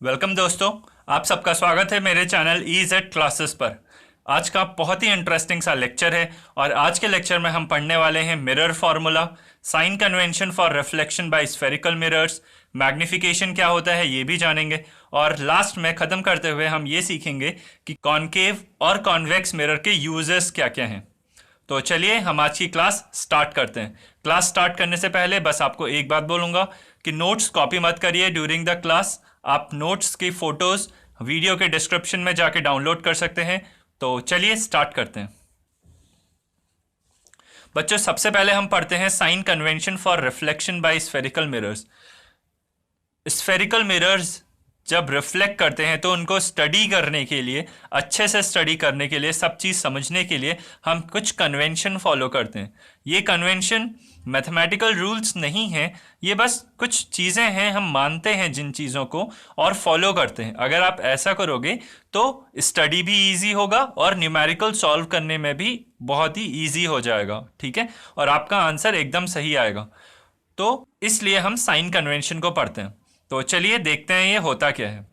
Welcome दोस्तों, आप सबका स्वागत है मेरे चैनल EZ क्लासेस पर। आज का बहुत ही इंटरेस्टिंग सा लेक्चर है और आज के लेक्चर में हम पढ़ने वाले हैं mirror formula, sign convention for reflection by spherical mirrors, magnification क्या होता है ये भी जानेंगे और लास्ट में ख़त्म करते हुए हम ये सीखेंगे कि कॉनकेव और कॉन्वेक्स मिरर के यूजेस क्या क्या हैं। तो चलिए हम आज की क्लास स्टार्ट करते हैं। क्लास स्टार्ट करने से पहले बस आपको एक बात बोलूँगा कि नोट्स कॉपी मत करिए ड्यूरिंग द क्लास। आप नोट्स की फोटोज वीडियो के डिस्क्रिप्शन में जाके डाउनलोड कर सकते हैं। तो चलिए स्टार्ट करते हैं। बच्चों, सबसे पहले हम पढ़ते हैं sign convention for reflection by spherical mirrors. Spherical mirrors जब रिफ्लेक्ट करते हैं तो उनको स्टडी करने के लिए, अच्छे से स्टडी करने के लिए, सब चीज़ समझने के लिए हम कुछ कन्वेंशन फॉलो करते हैं। ये कन्वेंशन मैथमेटिकल रूल्स नहीं हैं, ये बस कुछ चीज़ें हैं, हम मानते हैं जिन चीज़ों को और फॉलो करते हैं। अगर आप ऐसा करोगे तो स्टडी भी इजी होगा और न्यूमेरिकल सॉल्व करने में भी बहुत ही इजी हो जाएगा, ठीक है, और आपका आंसर एकदम सही आएगा। तो इसलिए हम साइन कन्वेंशन को पढ़ते हैं। तो चलिए देखते हैं ये होता क्या है।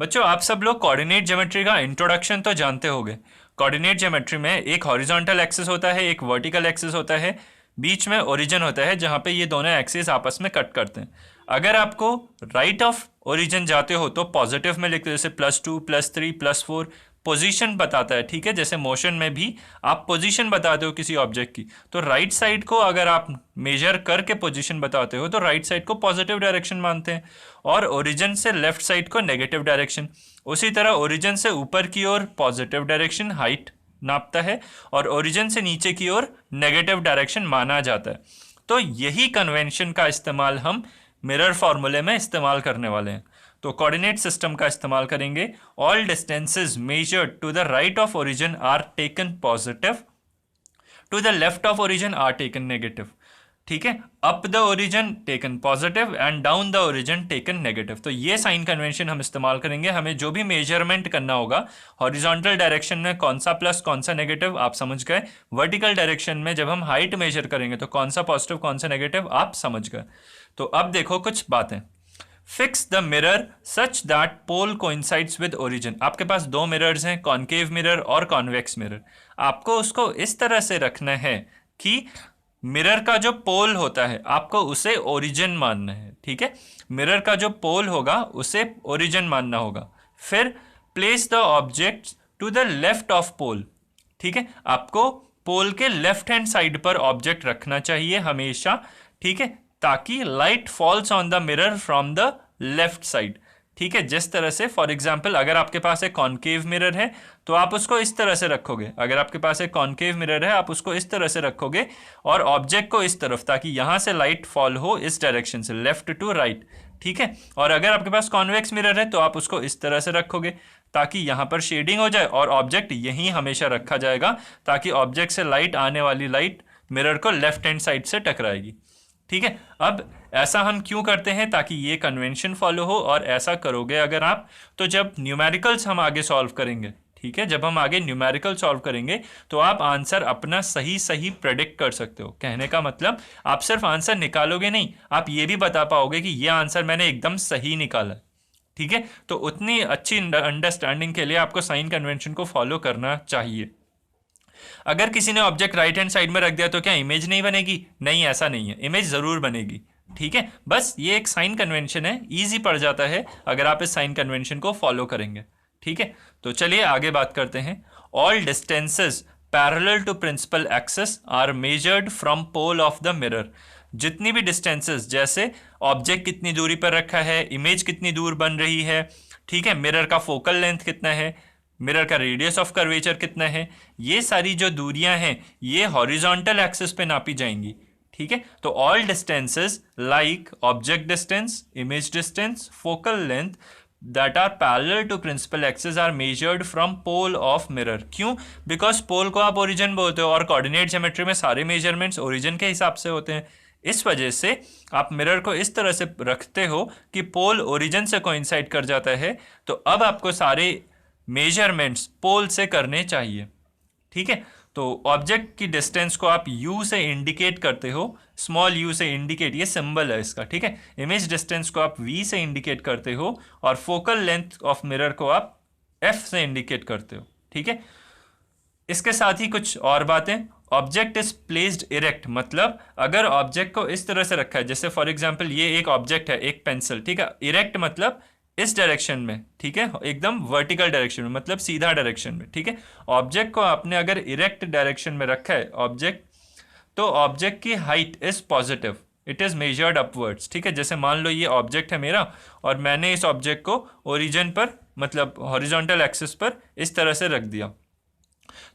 बच्चों, आप सब लोग कोऑर्डिनेट ज्योमेट्री का इंट्रोडक्शन तो जानते होंगे। कोऑर्डिनेट ज्योमेट्री में एक हॉरिजॉन्टल एक्सिस होता है, एक वर्टिकल एक्सिस होता है, बीच में ओरिजिन होता है जहाँ पे ये दोनों एक्सिस आपस में कट करते हैं। अगर आपको राइट ऑफ ओरिजिन जाते हो तो पॉजिटिव में लिखते हो, जैसे +2 +3 +4 पोजीशन बताता है, ठीक है। जैसे मोशन में भी आप पोजीशन बताते हो किसी ऑब्जेक्ट की, तो राइट साइड को अगर आप मेजर करके पोजीशन बताते हो तो राइट साइड को पॉजिटिव डायरेक्शन मानते हैं और ओरिजिन से लेफ्ट साइड को नेगेटिव डायरेक्शन। उसी तरह ओरिजिन से ऊपर की ओर पॉजिटिव डायरेक्शन हाइट नापता है और ओरिजिन से नीचे की ओर नेगेटिव डायरेक्शन माना जाता है। तो यही कन्वेंशन का इस्तेमाल हम मिरर फॉर्मूले में इस्तेमाल करने वाले हैं। तो कोऑर्डिनेट सिस्टम का इस्तेमाल करेंगे। All distances measured to the right of origin are taken positive, to the left of origin are taken negative, ठीक है। Up the origin taken positive and down the origin taken negative. तो ये sign convention हम इस्तेमाल करेंगे। हमें जो भी मेजरमेंट करना होगा, हॉरिजॉन्टल डायरेक्शन में कौन सा प्लस कौन सा नेगेटिव आप समझ गए, वर्टिकल डायरेक्शन में जब हम हाइट मेजर करेंगे तो कौन सा पॉजिटिव कौन सा नेगेटिव आप समझ गए। तो अब देखो कुछ बातें। Fix the mirror such that pole coincides with origin. आपके पास दो मिरर्स हैं, कॉनकेव मिरर और कॉन्वेक्स मिरर। आपको उसको इस तरह से रखना है कि मिरर का जो पोल होता है आपको उसे ओरिजिन मानना है, ठीक है। मिरर का जो पोल होगा उसे ओरिजिन मानना होगा। फिर place the object to the left of pole, ठीक है। आपको पोल के लेफ्ट हैंड साइड पर ऑब्जेक्ट रखना चाहिए हमेशा, ठीक है, ताकि light falls on the mirror from the left side, ठीक है। जिस तरह से फॉर एग्जांपल अगर आपके पास एक कॉनकेव मिरर है तो आप उसको इस तरह से रखोगे। अगर आपके पास एक कॉनकेव मिरर है आप उसको इस तरह से रखोगे और ऑब्जेक्ट को इस तरफ, ताकि यहां से लाइट फॉल हो इस डायरेक्शन से, लेफ्ट टू राइट, ठीक है। और अगर आपके पास कॉन्वेक्स मिरर है तो आप उसको इस तरह से रखोगे ताकि यहां पर शेडिंग हो जाए और ऑब्जेक्ट यहीं हमेशा रखा जाएगा, ताकि ऑब्जेक्ट से लाइट, आने वाली लाइट मिरर को लेफ्ट हैंड साइड से टकराएगी, ठीक है। अब ऐसा हम क्यों करते हैं? ताकि ये कन्वेंशन फॉलो हो। और ऐसा करोगे अगर आप, तो जब न्यूमेरिकल्स हम आगे सॉल्व करेंगे, ठीक है, जब हम आगे न्यूमेरिकल सॉल्व करेंगे तो आप आंसर अपना सही सही प्रेडिक्ट कर सकते हो। कहने का मतलब आप सिर्फ आंसर निकालोगे नहीं, आप ये भी बता पाओगे कि ये आंसर मैंने एकदम सही निकाला, ठीक है। तो उतनी अच्छी अंडरस्टैंडिंग के लिए आपको साइन कन्वेंशन को फॉलो करना चाहिए। अगर किसी ने ऑब्जेक्ट राइट हैंड साइड में रख दिया तो क्या इमेज नहीं बनेगी? नहीं, ऐसा नहीं है, इमेज जरूर बनेगी, ठीक है। बस ये एक साइन कन्वेंशन है, इजी पड़ जाता है अगर आप इस साइन कन्वेंशन को फॉलो करेंगे, ठीक है। तो चलिए आगे बात करते हैं। All distances parallel to principal axis are measured from pole of the mirror. जितनी भी डिस्टेंसेस, जैसे ऑब्जेक्ट कितनी दूरी पर रखा है, इमेज कितनी दूर बन रही है, ठीक है, मिरर का फोकल लेंथ कितना है, मिरर का रेडियस ऑफ कर्वेचर कितना है, ये सारी जो दूरियां हैं ये हॉरिजॉन्टल एक्सिस पे नापी जाएंगी, ठीक है। तो all distances like object distance, image distance, focal length that are parallel to principal axis are measured from pole of mirror. क्यों? बिकॉज पोल को आप ओरिजिन बोलते हो और कोऑर्डिनेट ज्योमेट्री में सारे मेजरमेंट्स ओरिजिन के हिसाब से होते हैं। इस वजह से आप मिरर को इस तरह से रखते हो कि पोल ओरिजिन से कोइंसाइड कर जाता है। तो अब आपको सारे मेजरमेंट्स पोल से करने चाहिए, ठीक है। तो ऑब्जेक्ट की डिस्टेंस को आप u से इंडिकेट करते हो, स्मॉल u से इंडिकेट, ये सिंबल है इसका, ठीक है। इमेज डिस्टेंस को आप v से इंडिकेट करते हो और फोकल लेंथ ऑफ मिरर को आप f से इंडिकेट करते हो, ठीक है। इसके साथ ही कुछ और बातें, ऑब्जेक्ट इज प्लेस्ड इरेक्ट, मतलब अगर ऑब्जेक्ट को इस तरह से रखा है, जैसे फॉर एग्जांपल ये एक ऑब्जेक्ट है, एक पेंसिल, ठीक है। इरेक्ट मतलब इस डायरेक्शन में, ठीक है, एकदम वर्टिकल डायरेक्शन में, मतलब सीधा डायरेक्शन में, ठीक है। ऑब्जेक्ट को आपने अगर इरेक्ट डायरेक्शन में रखा है ऑब्जेक्ट, तो ऑब्जेक्ट की height is positive, it is measured upwards, ठीक है। जैसे मान लो ये ऑब्जेक्ट है मेरा और मैंने इस ऑब्जेक्ट को ओरिजिन पर, मतलब हॉरिजॉन्टल एक्सिस पर इस तरह से रख दिया,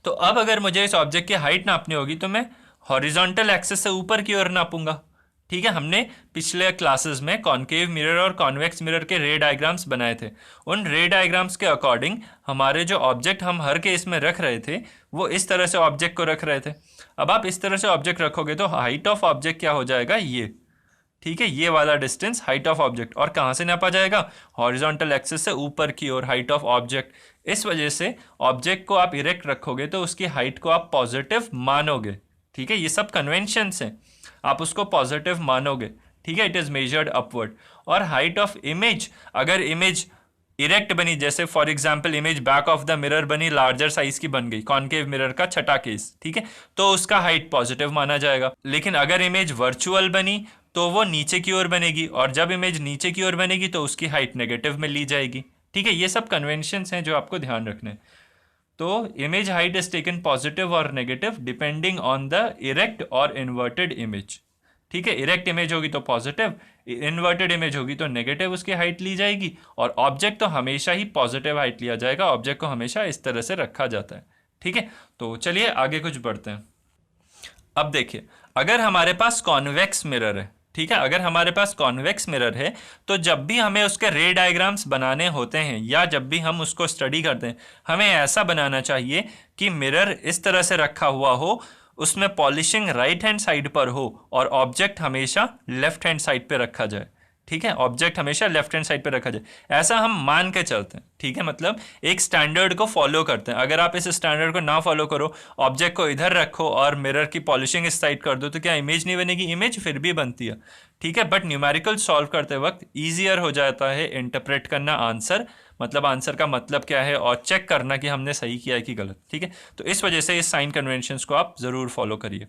तो अब अगर मुझे इस ऑब्जेक्ट की हाइट नापनी होगी तो मैं हॉरिजॉन्टल एक्सिस से ऊपर की ओर नापूंगा, ठीक है। हमने पिछले क्लासेस में कॉनकेव मिरर और कॉन्वेक्स मिरर के रे डायग्राम्स बनाए थे। उन रे डायग्राम्स के अकॉर्डिंग हमारे जो ऑब्जेक्ट हम हर केस में रख रहे थे वो इस तरह से ऑब्जेक्ट को रख रहे थे। अब आप इस तरह से ऑब्जेक्ट रखोगे तो हाइट ऑफ ऑब्जेक्ट क्या हो जाएगा, ये, ठीक है, ये वाला डिस्टेंस हाइट ऑफ ऑब्जेक्ट। और कहाँ से नापा जाएगा, हॉरिजॉन्टल एक्सिस से ऊपर की ओर हाइट ऑफ ऑब्जेक्ट। इस वजह से ऑब्जेक्ट को आप इरेक्ट रखोगे तो उसकी हाइट को आप पॉजिटिव मानोगे, ठीक है। ये सब कन्वेंशंस हैं, आप उसको पॉजिटिव मानोगे, ठीक है। It is measured upward. और हाइट ऑफ इमेज, अगर इमेज इरेक्ट बनी, जैसे for example image back of the mirror बनी, लार्जर साइज की बन गई, कॉनकेव मिरर का छठा केस, ठीक है, तो उसका हाइट पॉजिटिव माना जाएगा। लेकिन अगर इमेज वर्चुअल बनी तो वो नीचे की ओर बनेगी, और जब इमेज नीचे की ओर बनेगी तो उसकी हाइट नेगेटिव में ली जाएगी, ठीक है। ये सब कन्वेंशंस हैं जो आपको ध्यान रखने हैं। तो image height is taken positive और negative depending on the erect और इन्वर्टेड इमेज, ठीक है। इरेक्ट इमेज होगी तो पॉजिटिव, इन्वर्टेड इमेज होगी तो नेगेटिव उसकी हाइट ली जाएगी, और ऑब्जेक्ट तो हमेशा ही पॉजिटिव हाइट लिया जाएगा, ऑब्जेक्ट को हमेशा इस तरह से रखा जाता है, ठीक है। तो चलिए आगे कुछ बढ़ते हैं। अब देखिए, अगर हमारे पास कॉन्वेक्स मिरर है, ठीक है, अगर हमारे पास कॉन्वेक्स मिरर है तो जब भी हमें उसके रे डायग्राम्स बनाने होते हैं या जब भी हम उसको स्टडी करते हैं, हमें ऐसा बनाना चाहिए कि मिरर इस तरह से रखा हुआ हो, उसमें पॉलिशिंग राइट हैंड साइड पर हो और ऑब्जेक्ट हमेशा लेफ्ट हैंड साइड पे रखा जाए, ठीक है। ऑब्जेक्ट हमेशा लेफ्ट हैंड साइड पे रखा जाए, ऐसा हम मान के चलते हैं, ठीक है। मतलब एक स्टैंडर्ड को फॉलो करते हैं। अगर आप इस स्टैंडर्ड को ना फॉलो करो, ऑब्जेक्ट को इधर रखो और मिरर की पॉलिशिंग इस साइड कर दो, तो क्या इमेज नहीं बनेगी, इमेज फिर भी बनती है, ठीक है। बट न्यूमेरिकल सॉल्व करते वक्त ईजियर हो जाता है इंटरप्रेट करना आंसर, मतलब आंसर का मतलब क्या है, और चेक करना कि हमने सही किया है कि गलत, ठीक है। तो इस वजह से इस साइन कन्वेंशंस को आप ज़रूर फॉलो करिए।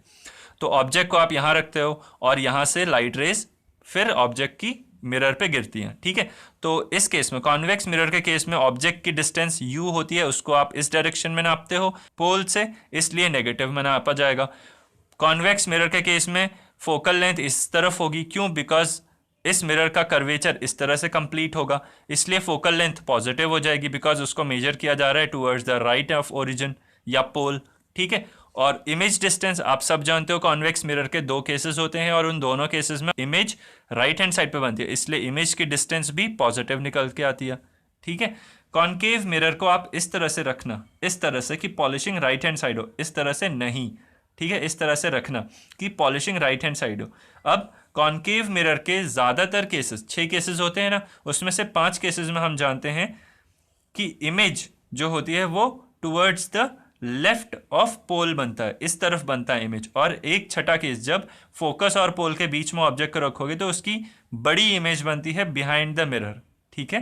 तो ऑब्जेक्ट को आप यहाँ रखते हो और यहाँ से लाइट रेज फिर ऑब्जेक्ट की मिरर पे गिरती हैं, ठीक है। तो इस केस में, कॉन्वेक्स मिरर के केस में, ऑब्जेक्ट की डिस्टेंस u होती है, उसको आप इस डायरेक्शन में नापते हो पोल से, इसलिए नेगेटिव में नापा जाएगा। कॉन्वेक्स मिरर के केस में फोकल लेंथ इस तरफ होगी, क्यों, बिकॉज इस मिरर का कर्वेचर इस तरह से कंप्लीट होगा, इसलिए फोकल लेंथ पॉजिटिव हो जाएगी, बिकॉज उसको मेजर किया जा रहा है towards the right of origin या पोल, ठीक है। और इमेज डिस्टेंस आप सब जानते हो, कॉन्वेक्स मिरर के दो केसेस होते हैं और उन दोनों केसेस में इमेज राइट हैंड साइड पे बनती है, इसलिए इमेज की डिस्टेंस भी पॉजिटिव निकल के आती है, ठीक है। कॉन्केव मिरर को आप इस तरह से रखना, इस तरह से कि पॉलिशिंग राइट हैंड साइड हो, इस तरह से नहीं, ठीक है, इस तरह से रखना कि पॉलिशिंग राइट हैंड साइड हो। अब कॉन्केव मिरर के ज़्यादातर केसेस, 6 केसेस होते हैं ना, उसमें से 5 केसेस में हम जानते हैं कि इमेज जो होती है वो टूवर्ड्स द लेफ्ट ऑफ पोल बनता है, इस तरफ बनता है इमेज। और एक छठा केस, जब फोकस और पोल के बीच में ऑब्जेक्ट को रखोगे तो उसकी बड़ी इमेज बनती है बिहाइंड द मिरर, ठीक है।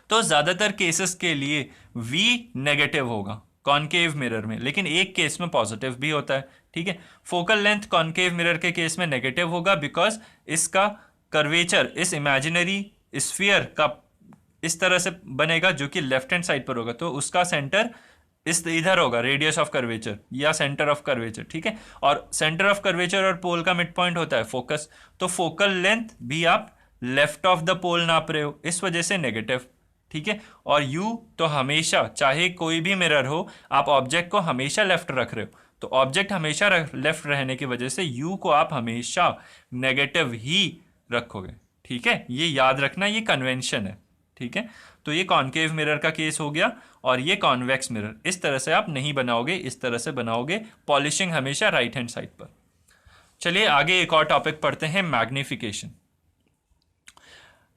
तो ज़्यादातर केसेस के लिए V नेगेटिव होगा कॉनकेव मिरर में, लेकिन एक केस में पॉजिटिव भी होता है, ठीक है। फोकल लेंथ कॉनकेव मिरर के केस में नेगेटिव होगा, बिकॉज इसका कर्वेचर इस इमेजिनरी स्फीयर का इस तरह से बनेगा जो कि लेफ्ट हैंड साइड पर होगा, तो उसका सेंटर इस इधर होगा, रेडियस ऑफ कर्वेचर या सेंटर ऑफ कर्वेचर, ठीक है। और सेंटर ऑफ कर्वेचर और पोल का मिड पॉइंट होता है फोकस, तो फोकल लेंथ भी आप लेफ्ट ऑफ द पोल नाप रहे हो, इस वजह से नेगेटिव, ठीक है। और U तो हमेशा, चाहे कोई भी मिरर हो, आप ऑब्जेक्ट को हमेशा लेफ्ट रख रहे हो, तो ऑब्जेक्ट हमेशा लेफ्ट रहने की वजह से U को आप हमेशा नेगेटिव ही रखोगे, ठीक है। ये याद रखना, ये कन्वेंशन है, ठीक है। तो ये कॉनकेव मिरर का केस हो गया, और ये कॉन्वेक्स मिरर इस तरह से आप नहीं बनाओगे, इस तरह से बनाओगे, पॉलिशिंग हमेशा राइट हैंड साइड पर। चलिए आगे एक और टॉपिक पढ़ते हैं, मैग्निफिकेशन।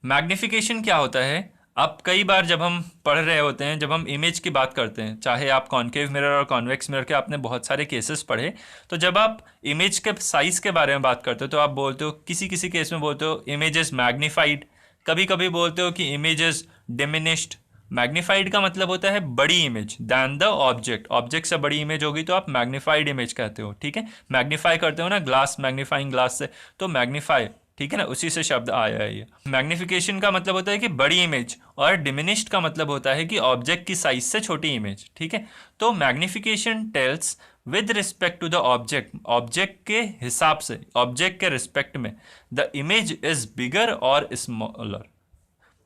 मैग्निफिकेशन क्या होता है, अब कई बार जब हम पढ़ रहे होते हैं, जब हम इमेज की बात करते हैं, चाहे आप कॉनकेव मिरर और कॉन्वेक्स मिरर के आपने बहुत सारे केसेस पढ़े, तो जब आप इमेज के साइज के बारे में बात करते हो तो आप बोलते हो, किसी किसी केस में बोलते हो इमेज इज मैग्नीफाइड, कभी कभी बोलते हो कि इमेज इज डिमिनिश्ड। मैग्नीफाइड का मतलब होता है बड़ी image than the object, object से बड़ी इमेज होगी तो आप मैग्नीफाइड इमेज कहते हो, ठीक है। मैग्नीफाई करते हो ना ग्लास, मैग्नीफाइंग ग्लास से, तो मैग्नीफाई, ठीक है ना, उसी से शब्द आया है ये। मैग्निफिकेशन का मतलब होता है कि बड़ी इमेज, और डिमिनिश्ड का मतलब होता है कि ऑब्जेक्ट की साइज से छोटी इमेज, ठीक है। तो magnification tells with respect to the object, object के हिसाब से, ऑब्जेक्ट के रिस्पेक्ट में, द इमेज इज बिगर और smaller,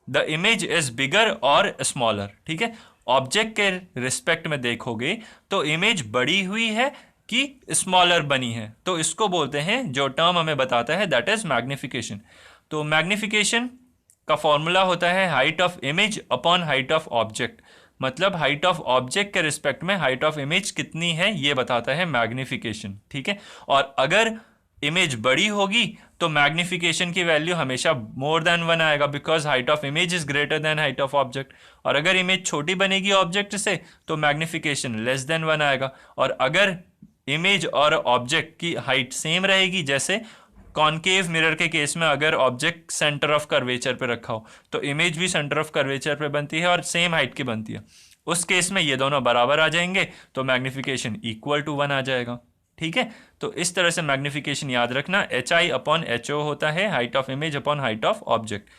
the image is bigger और स्मॉलर, ठीक है। ऑब्जेक्ट के रिस्पेक्ट में देखोगे तो इमेज बड़ी हुई है कि स्मॉलर बनी है, तो इसको बोलते हैं, जो टर्म हमें बताता है, दैट इज मैग्निफिकेशन। तो मैग्निफिकेशन का फॉर्मूला होता है height of image upon height of object, मतलब हाइट ऑफ ऑब्जेक्ट के रिस्पेक्ट में हाइट ऑफ इमेज कितनी है ये बताता है मैग्निफिकेशन, ठीक है। और अगर इमेज बड़ी होगी तो मैग्निफिकेशन की वैल्यू हमेशा मोर देन 1 आएगा, because height of image is greater than height of object. और अगर इमेज छोटी बनेगी ऑब्जेक्ट से तो मैग्निफिकेशन लेस देन 1 आएगा। और अगर इमेज और ऑब्जेक्ट की हाइट सेम रहेगी, जैसे कॉनकेव मिरर के केस में अगर ऑब्जेक्ट सेंटर ऑफ कर्वेचर पे रखा हो तो इमेज भी सेंटर ऑफ कर्वेचर पे बनती है और सेम हाइट की बनती है, उस केस में ये दोनों बराबर आ जाएंगे तो मैग्निफिकेशन इक्वल टू 1 आ जाएगा, ठीक है। तो इस तरह से मैग्निफिकेशन याद रखना, H I upon H O होता है height of image upon height of object.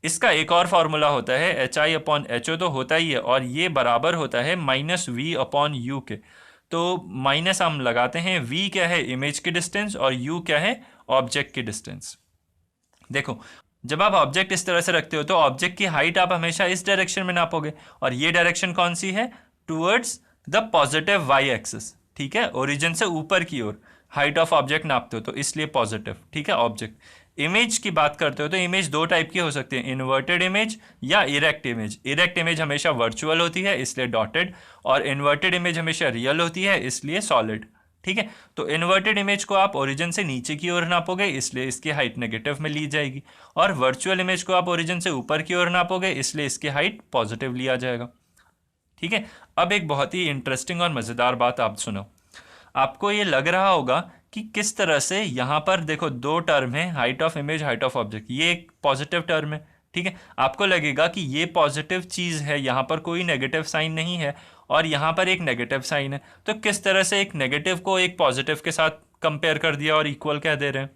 इसका एक और फॉर्मूला होता है H I upon H O, तो होता ही है, और ये बराबर होता है माइनस वी अपॉन यू के। तो माइनस हम लगाते हैं, वी क्या है इमेज की डिस्टेंस और यू क्या है ऑब्जेक्ट की डिस्टेंस। देखो जब आप ऑब्जेक्ट इस तरह से रखते हो तो ऑब्जेक्ट की हाइट आप हमेशा इस डायरेक्शन में नापोगे, और ये डायरेक्शन कौन सी है, towards the positive Y axis, ठीक है, ओरिजिन से ऊपर की ओर हाइट ऑफ ऑब्जेक्ट नापते हो तो इसलिए पॉजिटिव, ठीक है। ऑब्जेक्ट इमेज की बात करते हो तो इमेज दो टाइप की हो सकती है, इन्वर्टेड इमेज या इरेक्ट इमेज। इरेक्ट इमेज हमेशा वर्चुअल होती है इसलिए डॉटेड, और इन्वर्टेड इमेज हमेशा रियल होती है इसलिए सॉलिड, ठीक है। तो इन्वर्टेड इमेज को आप ओरिजिन से नीचे की ओर नापोगे इसलिए इसकी हाइट नेगेटिव में ली जाएगी, और वर्चुअल इमेज को आप ओरिजिन से ऊपर की ओर नापोगे इसलिए इसकी हाइट पॉजिटिव लिया जाएगा, ठीक है। अब एक बहुत ही इंटरेस्टिंग और मज़ेदार बात आप सुनो, आपको ये लग रहा होगा कि किस तरह से यहाँ पर देखो दो टर्म है, height of image height of object, ये एक पॉजिटिव टर्म है, ठीक है। आपको लगेगा कि ये पॉजिटिव चीज़ है, यहाँ पर कोई नेगेटिव साइन नहीं है, और यहाँ पर एक नेगेटिव साइन है, तो किस तरह से एक नेगेटिव को एक पॉजिटिव के साथ कंपेयर कर दिया और इक्वल कह दे रहे हैं।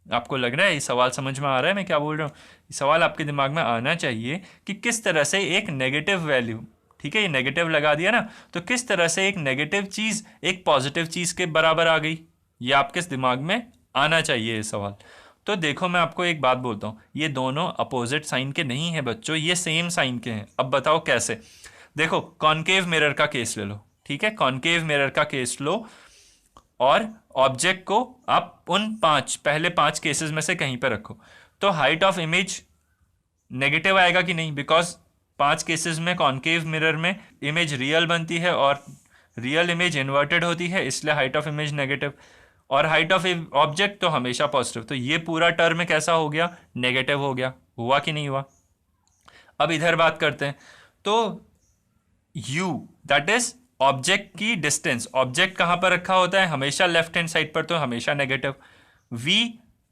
आपको लग रहा है ये सवाल समझ में आ रहा है मैं क्या बोल रहा हूँ, ये सवाल आपके दिमाग में आना चाहिए कि किस तरह से एक नेगेटिव वैल्यू, ठीक है, ये नेगेटिव लगा दिया ना, तो किस तरह से एक नेगेटिव चीज़ एक पॉजिटिव चीज़ के बराबर आ गई, ये आपके दिमाग में आना चाहिए ये सवाल। तो देखो मैं आपको एक बात बोलता हूँ, ये दोनों अपोजिट साइन के नहीं है बच्चों, ये सेम साइन के हैं। अब बताओ कैसे। देखो कॉनकेव मिरर का केस ले लो, ठीक है, कॉनकेव मिरर का केस लो, और ऑब्जेक्ट को आप उन पहले पांच केसेस में से कहीं पर रखो, तो हाइट ऑफ इमेज नेगेटिव आएगा कि नहीं, बिकॉज पांच केसेस में कॉनकेव मिरर में इमेज रियल बनती है और रियल इमेज इन्वर्टेड होती है इसलिए हाइट ऑफ इमेज नेगेटिव, और हाइट ऑफ ऑब्जेक्ट तो हमेशा पॉजिटिव, तो ये पूरा टर्म कैसा हो गया, नेगेटिव हो गया, हुआ कि नहीं हुआ। अब इधर बात करते हैं, तो u दैट इज ऑब्जेक्ट की डिस्टेंस, ऑब्जेक्ट कहां पर रखा होता है हमेशा लेफ्ट हैंड साइड पर, तो हमेशा नेगेटिव। v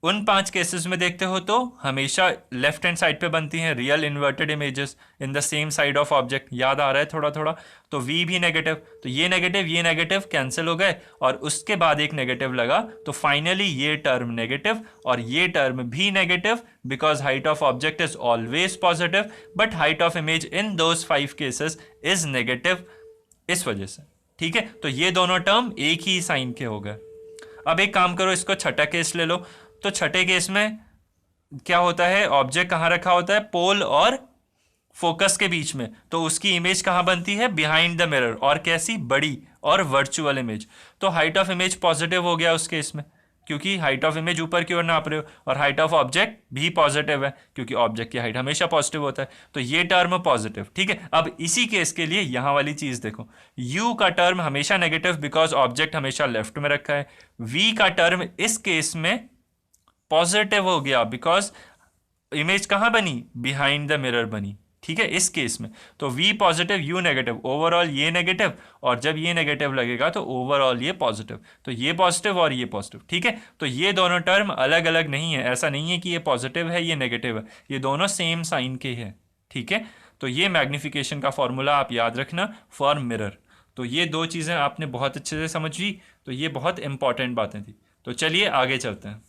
उन पांच केसेस में देखते हो तो हमेशा लेफ्ट हैंड साइड पे बनती हैं real inverted images in the same side of object, याद आ रहा है थोड़ा थोड़ा, तो v भी नेगेटिव, तो ये नेगेटिव कैंसिल हो गए और उसके बाद एक नेगेटिव लगा, तो फाइनली ये टर्म नेगेटिव और ये टर्म भी negative, because height of object is always positive but height of image in those 5 cases is negative, इस वजह से, ठीक है। तो ये दोनों टर्म एक ही साइन के हो गए। अब एक काम करो, इसको छठा केस ले लो, तो छठे केस में क्या होता है, ऑब्जेक्ट कहाँ रखा होता है, पोल और फोकस के बीच में, तो उसकी इमेज कहाँ बनती है, बिहाइंड द मिरर, और कैसी, बड़ी और वर्चुअल इमेज, तो हाइट ऑफ इमेज पॉजिटिव हो गया उस केस में, क्योंकि हाइट ऑफ इमेज ऊपर की ओर नाप रहे हो, और हाइट ऑफ ऑब्जेक्ट भी पॉजिटिव है क्योंकि ऑब्जेक्ट की हाइट हमेशा पॉजिटिव होता है, तो ये टर्म पॉजिटिव, ठीक है। अब इसी केस के लिए यहां वाली चीज देखो, u का टर्म हमेशा नेगेटिव बिकॉज ऑब्जेक्ट हमेशा लेफ्ट में रखा है, v का टर्म इस केस में पॉजिटिव हो गया बिकॉज इमेज कहां बनी, बिहाइंड द मिरर बनी, ठीक है, इस केस में तो V positive U negative, overall ये नेगेटिव, और जब ये नेगेटिव लगेगा तो ओवरऑल ये पॉजिटिव, तो ये पॉजिटिव और ये पॉजिटिव। ठीक है, तो ये दोनों टर्म अलग अलग नहीं है, ऐसा नहीं है कि ये पॉजिटिव है ये नेगेटिव है, ये दोनों सेम साइन के हैं। ठीक है, तो ये मैग्निफिकेशन का फॉर्मूला आप याद रखना फॉर मिरर। तो ये दो चीज़ें आपने बहुत अच्छे से समझी, तो ये बहुत इंपॉर्टेंट बातें थी। तो चलिए आगे चलते हैं।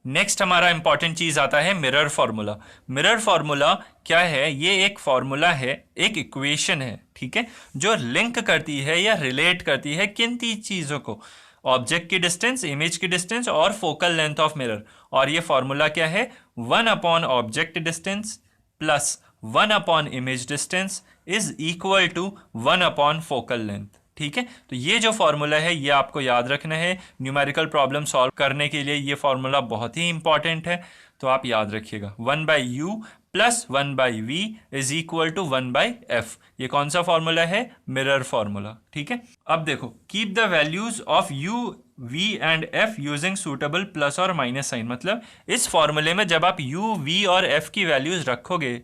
नेक्स्ट हमारा इंपॉर्टेंट चीज आता है मिरर फार्मूला। मिरर फार्मूला क्या है? ये एक फार्मूला है, एक इक्वेशन है, ठीक है, जो लिंक करती है या रिलेट करती है किन तीन चीजों को? ऑब्जेक्ट की डिस्टेंस, इमेज की डिस्टेंस और फोकल लेंथ ऑफ मिरर। और ये फार्मूला क्या है? 1 upon object distance plus 1 upon image distance is equal to 1 upon focal length. ठीक है, तो ये जो फॉर्मूला है ये आपको याद रखना है। न्यूमेरिकल प्रॉब्लम सॉल्व करने के लिए ये फॉर्मूला बहुत ही इंपॉर्टेंट है, तो आप याद रखिएगा। 1/u plus 1/v is equal to 1/f। ये कौन सा फॉर्मूला है? Mirror formula. ठीक है, अब देखो, keep the values of u v and f using suitable plus और माइनस साइन। मतलब इस फॉर्मूले में जब आप u v और f की वैल्यूज रखोगे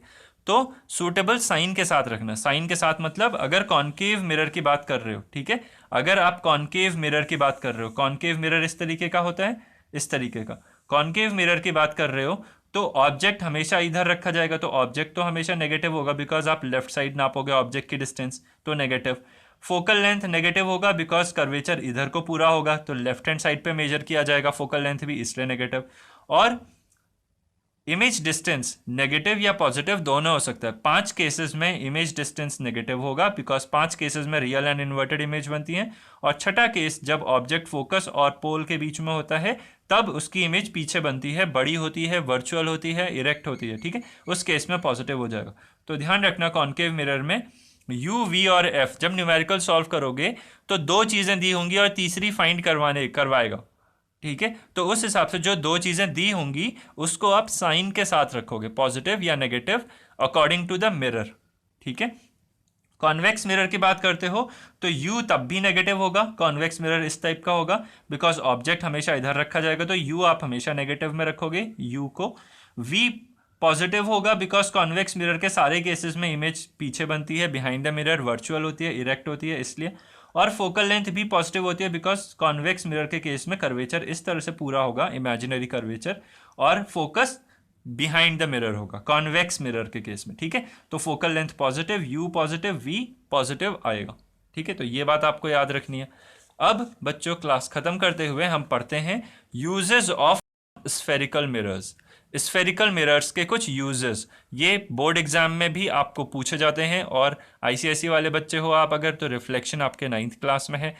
तो सूटेबल साइन के साथ रखना। साइन के साथ मतलब अगर कॉनकेव मिरर की बात कर रहे हो, ठीक है, अगर आप कॉनकेव मिरर की बात कर रहे हो, कॉनकेव मिरर इस तरीके का होता है, इस तरीके का कॉनकेव मिरर की बात कर रहे हो, तो ऑब्जेक्ट हमेशा इधर रखा जाएगा, तो ऑब्जेक्ट तो हमेशा नेगेटिव होगा बिकॉज आप लेफ्ट साइड नापोगे ऑब्जेक्ट की डिस्टेंस, तो नेगेटिव। फोकल लेंथ नेगेटिव होगा बिकॉज कर्वेचर इधर को पूरा होगा, तो लेफ्ट हैंड साइड पे मेजर किया जाएगा फोकल लेंथ भी, इसलिए नेगेटिव। और इमेज डिस्टेंस नेगेटिव या पॉजिटिव दोनों हो सकता है। 5 केसेस में इमेज डिस्टेंस नेगेटिव होगा बिकॉज 5 केसेस में रियल एंड इन्वर्टेड इमेज बनती है, और छठा केस जब ऑब्जेक्ट फोकस और पोल के बीच में होता है तब उसकी इमेज पीछे बनती है, बड़ी होती है, वर्चुअल होती है, इरेक्ट होती है। ठीक है, उस केस में पॉजिटिव हो जाएगा। तो ध्यान रखना कॉनकेव मिरर में u v और f जब न्यूमेरिकल सॉल्व करोगे तो दो चीजें दी होंगी और तीसरी फाइंड करवाएगा। ठीक है, तो उस हिसाब से जो दो चीजें दी होंगी उसको आप साइन के साथ रखोगे, पॉजिटिव या negative according to the mirror. ठीक है, कॉन्वेक्स मिरर की बात करते हो तो u तब भी नेगेटिव होगा, कॉन्वेक्स मिरर इस टाइप का होगा बिकॉज ऑब्जेक्ट हमेशा इधर रखा जाएगा, तो u आप हमेशा नेगेटिव में रखोगे u को। v पॉजिटिव होगा बिकॉज कॉन्वेक्स मिरर के सारे केसेस में इमेज पीछे बनती है, बिहाइंड द मिरर वर्चुअल होती है, इरेक्ट होती है, इसलिए। और फोकल लेंथ भी पॉजिटिव होती है बिकॉज कॉन्वेक्स मिरर के केस में कर्वेचर इस तरह से पूरा होगा, इमेजिनरी कर्वेचर, और फोकस बिहाइंड द मिरर होगा कॉन्वेक्स मिरर के केस में। ठीक है, तो focal length positive, u positive, v positive आएगा। ठीक है, तो ये बात आपको याद रखनी है। अब बच्चों क्लास खत्म करते हुए हम पढ़ते हैं uses of spherical mirrors. Spherical mirrors के कुछ यूजेस, ये बोर्ड एग्जाम में भी आपको पूछे जाते हैं, और आईसीएसई वाले बच्चे हो आप अगर, तो रिफ्लेक्शन आपके 9th क्लास में है,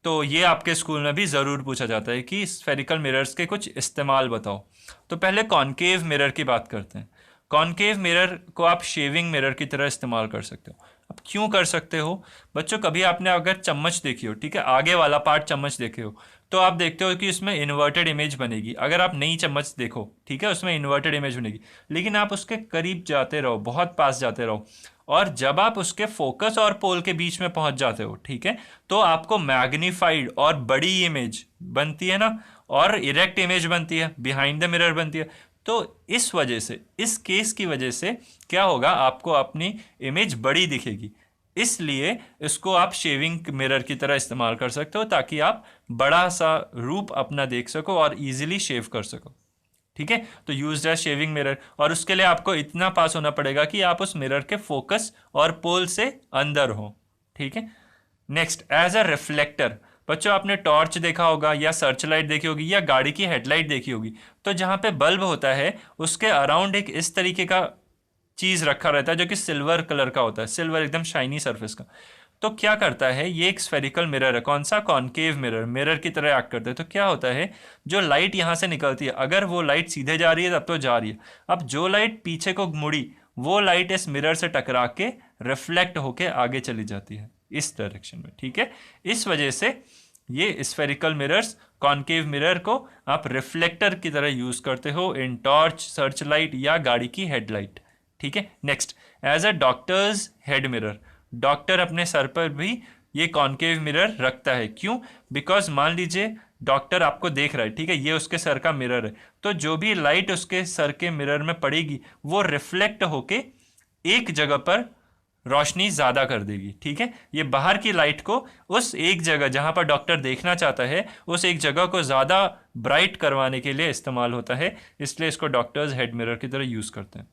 तो ये आपके स्कूल में भी ज़रूर पूछा जाता है कि स्फेरिकल मिरर्स के कुछ इस्तेमाल बताओ। तो पहले कॉनकेव मिरर की बात करते हैं। कॉनकेव मिरर को आप शेविंग मिरर की तरह इस्तेमाल कर सकते हो। अब क्यों कर सकते हो बच्चों? कभी आपने अगर चम्मच देखी हो, ठीक है, आगे वाला पार्ट चम्मच देखे हो, तो आप देखते हो कि उसमें इन्वर्टेड इमेज बनेगी। अगर आप नई चम्मच देखो, ठीक है, उसमें इन्वर्टेड इमेज बनेगी, लेकिन आप उसके करीब जाते रहो, बहुत पास जाते रहो, और जब आप उसके फोकस और पोल के बीच में पहुंच जाते हो, ठीक है, तो आपको मैग्नीफाइड और बड़ी इमेज बनती है ना, और इरेक्ट इमेज बनती है, बिहाइंड द मिरर बनती है। तो इस वजह से, इस केस की वजह से क्या होगा, आपको अपनी इमेज बड़ी दिखेगी, इसलिए इसको आप शेविंग मिरर की तरह इस्तेमाल कर सकते हो ताकि आप बड़ा सा रूप अपना देख सको और इजीली शेव कर सको। ठीक है, तो यूज एज शेविंग मिरर, और उसके लिए आपको इतना पास होना पड़ेगा कि आप उस मिरर के फोकस और पोल से अंदर हो। ठीक है, नेक्स्ट एज अ रिफ्लेक्टर। बच्चों आपने टॉर्च देखा होगा या सर्च लाइट देखी होगी या गाड़ी की हेडलाइट देखी होगी, तो जहां पे बल्ब होता है उसके अराउंड एक इस तरीके का चीज रखा रहता है जो कि सिल्वर कलर का होता है, सिल्वर एकदम शाइनी सरफेस का। तो क्या करता है, ये एक स्फेरिकल मिरर है, कौन सा? कॉनकेव मिरर, मिरर की तरह एक्ट करता है। तो क्या होता है, जो लाइट यहाँ से निकलती है, अगर वो लाइट सीधे जा रही है तब तो जा रही है, अब जो लाइट पीछे को मुड़ी वो लाइट इस मिरर से टकरा के रिफ्लेक्ट होके आगे चली जाती है इस डायरेक्शन में। ठीक है, इस वजह से ये स्फेरिकल मिरर्स, कॉनकेव मिरर को आप रिफ्लेक्टर की तरह यूज करते हो इन टॉर्च, सर्च लाइट या गाड़ी की हेडलाइट। ठीक है, next as a doctor's head mirror. Doctor अपने सर पर भी ये कॉनकेव मिरर रखता है। क्यों? बिकॉज मान लीजिए डॉक्टर आपको देख रहा है, ठीक है, ये उसके सर का मिरर है, तो जो भी लाइट उसके सर के मिरर में पड़ेगी वो रिफ्लेक्ट होके एक जगह पर रोशनी ज़्यादा कर देगी। ठीक है, ये बाहर की लाइट को उस एक जगह जहाँ पर डॉक्टर देखना चाहता है उस एक जगह को ज़्यादा ब्राइट करवाने के लिए इस्तेमाल होता है, इसलिए इसको डॉक्टर्स हेड मिरर की तरह यूज़ करते हैं।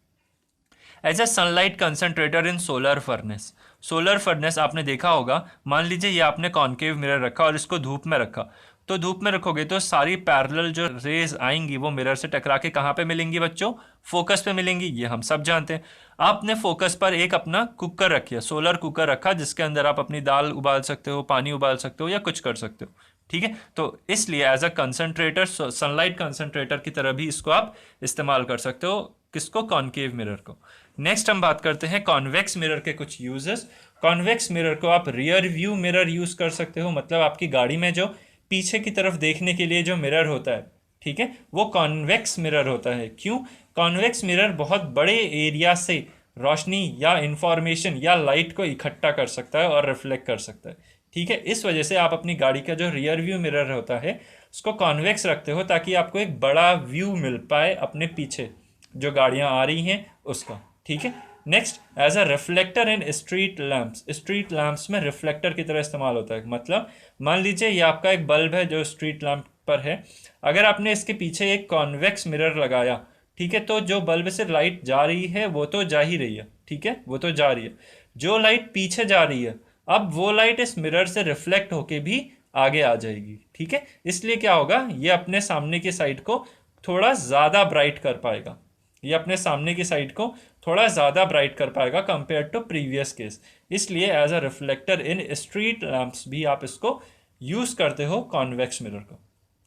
As a sunlight concentrator in solar furnace. Solar furnace आपने देखा होगा, मान लीजिए ये आपने कॉन्केव मिरर रखा और इसको धूप में रखा, तो धूप में रखोगे तो सारी पैरेलल जो रेज आएंगी वो मिरर से टकरा के कहाँ पे मिलेंगी बच्चों? फोकस पे मिलेंगी, ये हम सब जानते हैं। आपने फोकस पर एक अपना कुकर रखिए, सोलर कुकर रखा, जिसके अंदर आप अपनी दाल उबाल सकते हो, पानी उबाल सकते हो या कुछ कर सकते हो। ठीक है, तो इसलिए as a concentrator, sunlight concentrator की तरह भी इसको आप इस्तेमाल कर सकते हो। किसको? कॉन्केव मिरर को। नेक्स्ट हम बात करते हैं कॉन्वेक्स मिरर के कुछ यूजेस। कॉन्वेक्स मिरर को आप रियर व्यू मिरर यूज कर सकते हो, मतलब आपकी गाड़ी में जो पीछे की तरफ देखने के लिए जो मिरर होता है, ठीक है, वो कॉन्वेक्स मिरर होता है। क्यों? कॉन्वेक्स मिरर बहुत बड़े एरिया से रोशनी या इंफॉर्मेशन या लाइट को इकट्ठा कर सकता है और रिफ्लेक्ट कर सकता है। ठीक है, इस वजह से आप अपनी गाड़ी का जो रियर व्यू मिरर होता है उसको कॉन्वेक्स रखते हो, ताकि आपको एक बड़ा व्यू मिल पाए अपने पीछे जो गाड़ियां आ रही हैं उसका। ठीक है, next, as a reflector in street lamps. Street lamps में रिफ्लेक्टर की तरह इस्तेमाल होता है। मतलब मान लीजिए ये आपका एक बल्ब है जो स्ट्रीट लैम्प पर है, अगर आपने इसके पीछे एक कॉन्वेक्स मिरर लगाया, ठीक है, तो जो बल्ब से लाइट जा रही है वो तो जा ही रही है, ठीक है, वो तो जा रही है। जो लाइट पीछे जा रही है, अब वो लाइट इस मिरर से रिफ्लेक्ट होके भी आगे आ जाएगी। ठीक है, इसलिए क्या होगा, ये अपने सामने की साइड को थोड़ा ज़्यादा ब्राइट कर पाएगा, ये अपने सामने की साइड को थोड़ा ज़्यादा ब्राइट कर पाएगा कंपेयर टू प्रीवियस केस। इसलिए as a reflector in street lamps भी आप इसको यूज़ करते हो, कॉन्वेक्स मिरर को।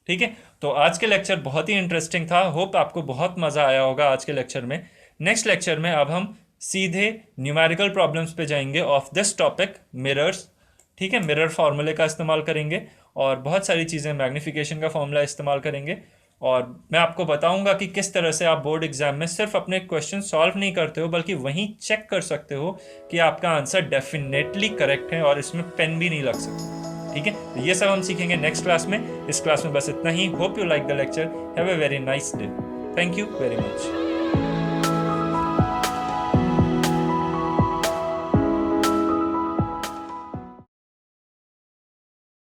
ठीक है, तो आज के लेक्चर बहुत ही इंटरेस्टिंग था, होप आपको बहुत मज़ा आया होगा आज के लेक्चर में। नेक्स्ट लेक्चर में अब हम सीधे न्यूमेरिकल प्रॉब्लम्स पे जाएंगे ऑफ दिस टॉपिक, मिरर्स। ठीक है, मिरर फार्मूले का इस्तेमाल करेंगे और बहुत सारी चीज़ें, मैग्नीफिकेशन का फॉर्मूला इस्तेमाल करेंगे, और मैं आपको बताऊंगा कि किस तरह से आप बोर्ड एग्जाम में सिर्फ अपने क्वेश्चन सॉल्व नहीं करते हो, बल्कि वहीं चेक कर सकते हो कि आपका आंसर डेफिनेटली करेक्ट है और इसमें पेन भी नहीं लग सकता। ठीक है, तो ये सब हम सीखेंगे नेक्स्ट क्लास में। इस क्लास में बस इतना ही। Hope you like the lecture. Have a very nice day. Thank you very much.